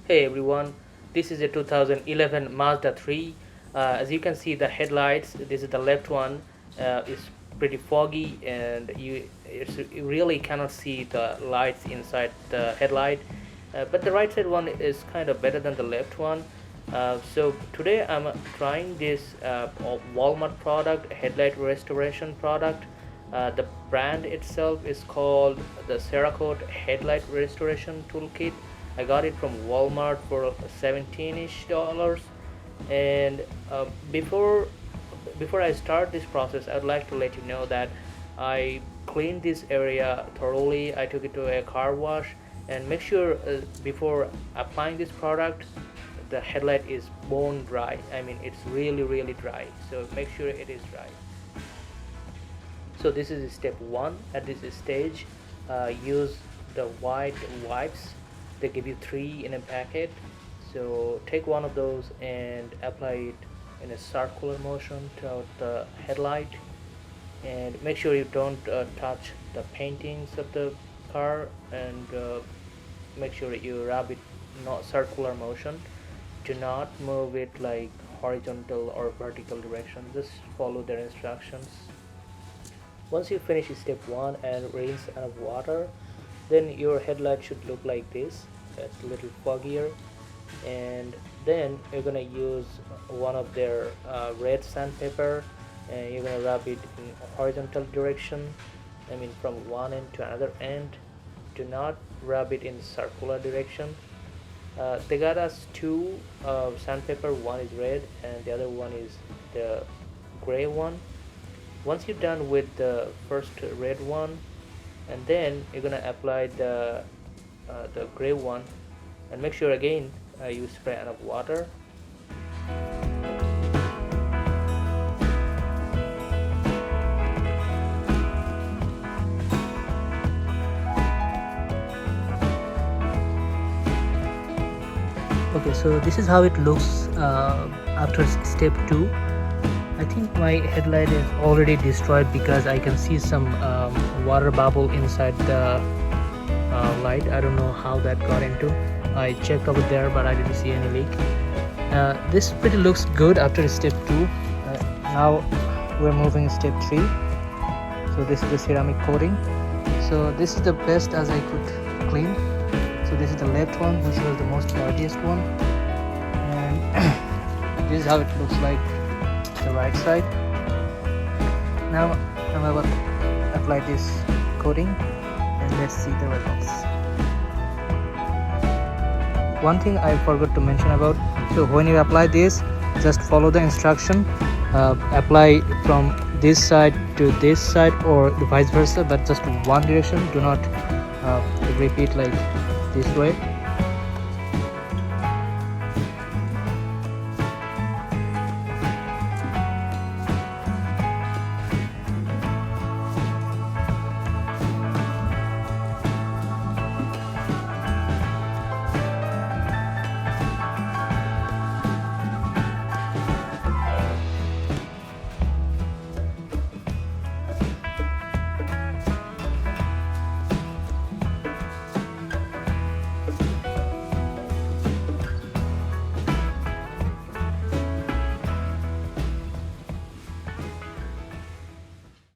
Hey everyone, this is a 2011 Mazda 3. As you can see, the headlights, this is the left one, is pretty foggy, and you really cannot see the lights inside the headlight. But the right side one is kind of better than the left one. So today I'm trying this Walmart product, headlight restoration product. The brand itself is called the Cerakote Headlight Restoration Toolkit. I got it from Walmart for 17-ish dollars. And before I start this process, I'd like to let you know that I cleaned this area thoroughly. I took it to a car wash, and make sure before applying this product the headlight is bone dry. I mean, it's really dry, so make sure it is dry. So this is step one. At this stage, use the white wipes. They give you 3 in a packet, so take one of those and apply it in a circular motion throughout the headlight, and make sure you don't touch the paintings of the car, and make sure you rub it not circular motion. Do not move it like horizontal or vertical direction, just follow their instructions. Once you finish step 1 and rinse out of water, then your headlight should look like this. It's a little foggier, and then you're gonna use one of their red sandpaper, and you're gonna rub it in horizontal direction. I mean, from one end to another end. Do not rub it in circular direction. They got us 2 sandpaper. One is red and the other one is the gray one. Once you're done with the first red one, and then you're gonna apply the gray one, and make sure again you spray enough water. Okay, so this is how it looks after step 2. I think my headlight is already destroyed because I can see some water bubble inside the light. I don't know how that got into. I checked over there, but I didn't see any leak. This pretty looks good after step 2. Now we're moving step 3. So this is the ceramic coating. So this is the best as I could clean. So this is the left one, which was the most dirtiest one, and this is how it looks like the right side. Now I'm about to apply this coating, and let's see the results. One thing I forgot to mention about, so when you apply this, just follow the instruction. Apply from this side to this side or vice versa, but just one direction. Do not repeat like this way.